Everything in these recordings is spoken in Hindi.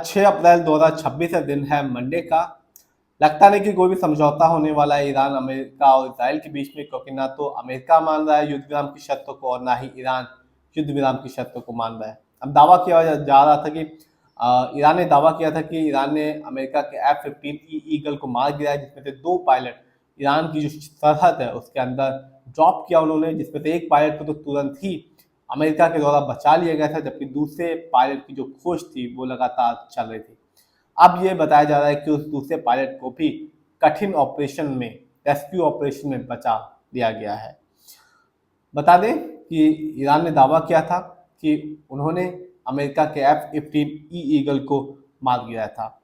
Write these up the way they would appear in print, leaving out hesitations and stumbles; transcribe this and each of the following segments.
6 अप्रैल 2026 का दिन है मंडे का। लगता नहीं कि कोई भी समझौता होने वाला है ईरान, अमेरिका और इसराइल के बीच में, क्योंकि ना तो अमेरिका मान रहा है युद्ध विराम की शर्तों को और ना ही ईरान युद्ध विराम की शर्तों को मान रहा है। अब दावा किया जा रहा था कि ईरान ने दावा किया था कि ईरान ने अमेरिका के F-15E ईगल को मार गिराया, जिसमें से 2 पायलट ईरान की जो सरहद है उसके अंदर ड्रॉप किया उन्होंने, जिसमें से एक पायलट को तो तुरंत ही अमेरिका के द्वारा बचा लिया गया था, जबकि दूसरे पायलट की जो खोज थी वो लगातार चल रही थी। अब ये बताया जा रहा है कि उस दूसरे पायलट को भी कठिन ऑपरेशन में, रेस्क्यू ऑपरेशन में बचा लिया गया है। बता दें कि ईरान ने दावा किया था कि उन्होंने अमेरिका के F-15E ईगल को मार गिराया था।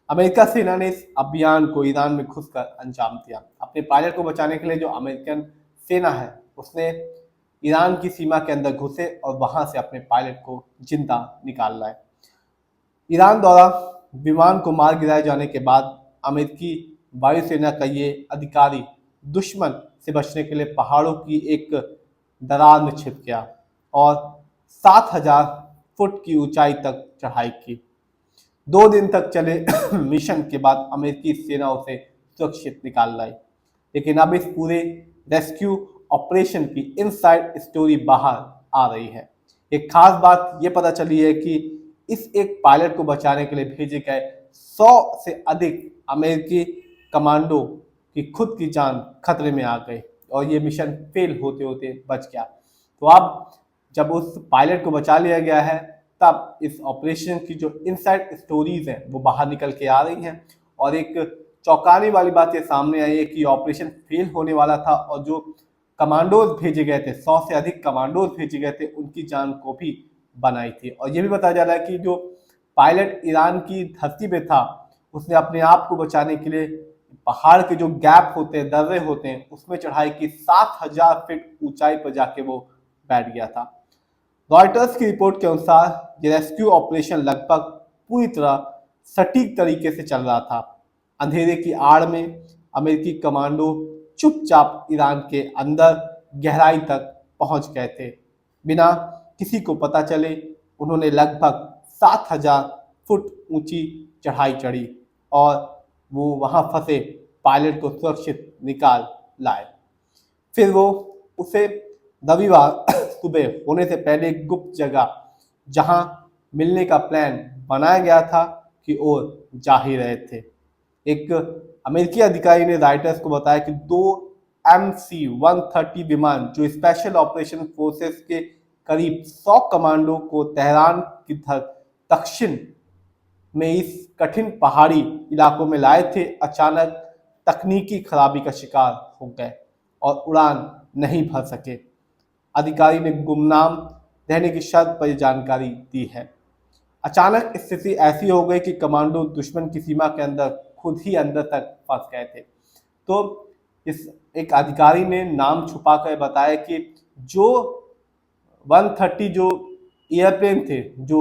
अमेरिका सेना ने इस अभियान को ईरान में घुसकर अंजाम दिया। अपने पायलट को बचाने के लिए जो अमेरिकन सेना है उसने ईरान की सीमा के अंदर घुसे और वहां से अपने पायलट को जिंदा निकाल लाए। ईरान द्वारा विमान को मार गिराए जाने के बाद अमेरिकी वायुसेना का ये अधिकारी दुश्मन से बचने के लिए पहाड़ों की एक दरार में छिप गया और 7,000 फुट की ऊंचाई तक चढ़ाई की। 2 दिन तक चले मिशन के बाद अमेरिकी सेना उसे सुरक्षित निकाल लाई। लेकिन अब इस पूरे रेस्क्यू ऑपरेशन की इनसाइड स्टोरी बाहर आ रही है। एक खास बात ये पता चली है कि इस एक पायलट को बचाने के लिए भेजे गए 100 से अधिक अमेरिकी कमांडो की खुद की जान खतरे में आ गई और ये मिशन फेल होते होते बच गया। तो अब जब उस पायलट को बचा लिया गया है, तब इस ऑपरेशन की जो इनसाइड स्टोरीज हैं वो बाहर निकल के आ रही हैं और एक चौंकाने वाली बात ये सामने आई है कि ऑपरेशन फेल होने वाला था और जो कमांडोज भेजे गए थे, 100 से अधिक कमांडोज भेजे गए थे, उनकी जान को भी बनाई थी। और ये भी बताया जा रहा है कि जो पायलट ईरान की धरती पे था उसने अपने आप को बचाने के लिए पहाड़ के जो गैप होते हैं, दर्रे होते हैं, उसमें चढ़ाई की। 7,000 फीट ऊंचाई पर जाके वो बैठ गया था। रॉयटर्स की रिपोर्ट के अनुसार ये रेस्क्यू ऑपरेशन लगभग पूरी तरह सटीक तरीके से चल रहा था। अंधेरे की आड़ में अमेरिकी कमांडो चुपचाप ईरान के अंदर गहराई तक पहुंच गए थे। बिना किसी को पता चले उन्होंने लगभग 7,000 फुट ऊंची चढ़ाई चढ़ी और वो वहां फंसे पायलट को सुरक्षित निकाल लाए। फिर वो उसे रविवार सुबह होने से पहले एक गुप्त जगह जहां मिलने का प्लान बनाया गया था कि ओर जा ही रहे थे। एक अमेरिकी अधिकारी ने राइटर्स को बताया कि 2 MC-130 विमान जो स्पेशल ऑपरेशन फोर्सेस के करीब 100 कमांडो को तेहरान की दक्षिण में इस कठिन पहाड़ी इलाकों में लाए थे, अचानक तकनीकी खराबी का शिकार हो गए और उड़ान नहीं भर सके। अधिकारी ने गुमनाम रहने की शर्त पर जानकारी दी है। अचानक स्थिति ऐसी हो गई कि कमांडो दुश्मन की सीमा के अंदर खुद ही अंदर तक फंस गए थे। तो इस एक अधिकारी ने नाम छुपा कर बताया कि जो 130 जो एयरप्लेन थे जो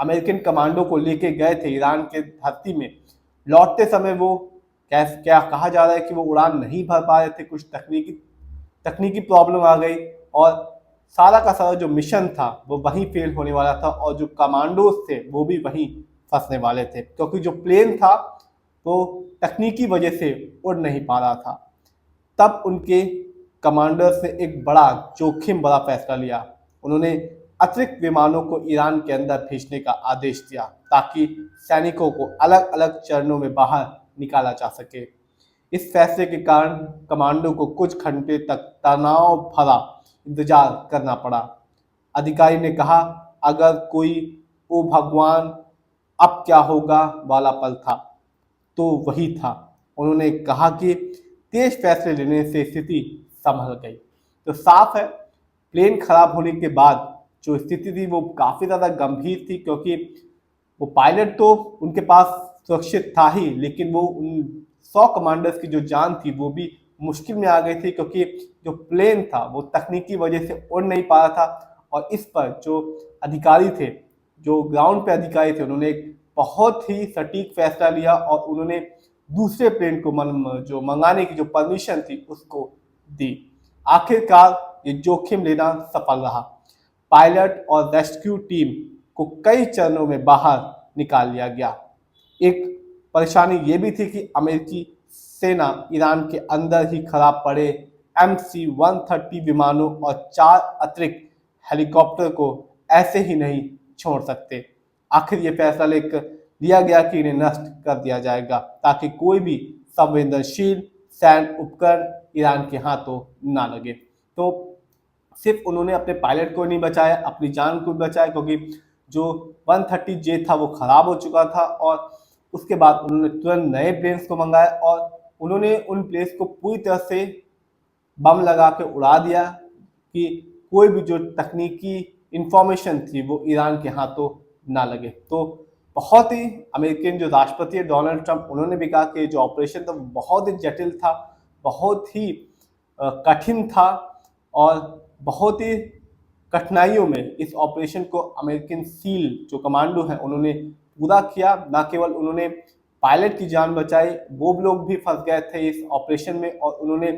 अमेरिकन कमांडो को लेके गए थे ईरान के धरती में, लौटते समय वो क्या कहा जा रहा है कि वो उड़ान नहीं भर पा रहे थे। कुछ तकनीकी प्रॉब्लम आ गई और सारा का सारा जो मिशन था वो वहीं फेल होने वाला था और जो कमांडोज थे वो भी वहीं फंसने वाले थे, क्योंकि जो प्लेन था वो तकनीकी वजह से उड़ नहीं पा रहा था। तब उनके कमांडर्स ने एक बड़ा जोखिम बड़ा फैसला लिया। उन्होंने अतिरिक्त विमानों को ईरान के अंदर भेजने का आदेश दिया ताकि सैनिकों को अलग अलग चरणों में बाहर निकाला जा सके। इस फैसले के कारण कमांडो को कुछ घंटे तक तनाव भरा इंतजार करना पड़ा। अधिकारी ने कहा, अगर कोई ओ भगवान अब क्या होगा वाला पल था तो वही था। उन्होंने कहा कि तेज फैसले लेने से स्थिति संभल गई। तो साफ है, प्लेन खराब होने के बाद जो स्थिति थी वो काफी ज्यादा गंभीर थी, क्योंकि वो पायलट तो उनके पास सुरक्षित था ही, लेकिन वो उन 100 कमांडर्स की जो जान थी वो भी मुश्किल में आ गई थी, क्योंकि जो प्लेन था वो तकनीकी वजह से उड़ नहीं पा रहा था। और इस पर जो अधिकारी थे, जो ग्राउंड पे अधिकारी थे, उन्होंने एक बहुत ही सटीक फैसला लिया और उन्होंने दूसरे प्लेन को जो मंगाने की जो परमिशन थी उसको दी। आखिरकार ये जोखिम लेना सफल रहा। पायलट और रेस्क्यू टीम को कई चरणों में बाहर निकाल लिया गया। एक परेशानी ये भी थी कि अमेरिकी सेना ईरान के अंदर ही खराब पड़े MC-130 विमानों और 4 अतिरिक्त हेलीकॉप्टर को ऐसे ही नहीं छोड़ सकते। आखिर ये फैसला लेकर लिया गया कि इन्हें नष्ट कर दिया जाएगा ताकि कोई भी संवेदनशील सैन्य उपकरण ईरान के हाथों ना लगे। तो सिर्फ उन्होंने अपने पायलट को नहीं बचाया, अपनी जान को भी बचाया, क्योंकि जो 130J था वो खराब हो चुका था और उसके बाद उन्होंने तुरंत नए प्लेन्स को मंगाया और उन्होंने उन प्लेन्स को पूरी तरह से बम लगा के उड़ा दिया कि कोई भी जो तकनीकी इंफॉर्मेशन थी वो ईरान के हाथों ना लगे। तो बहुत ही अमेरिकन जो राष्ट्रपति है डोनाल्ड ट्रंप, उन्होंने भी कहा कि जो ऑपरेशन था वो बहुत ही जटिल था, बहुत ही कठिन था और बहुत ही कठिनाइयों में इस ऑपरेशन को अमेरिकन सील जो कमांडो हैं उन्होंने पूरा किया। ना केवल उन्होंने पायलट की जान बचाई, वो लोग भी फंस गए थे इस ऑपरेशन में और उन्होंने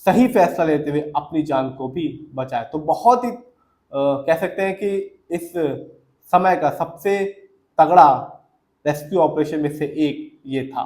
सही फैसला लेते हुए अपनी जान को भी बचाया। तो बहुत ही कह सकते हैं कि इस समय का सबसे तगड़ा रेस्क्यू ऑपरेशन में से एक ये था।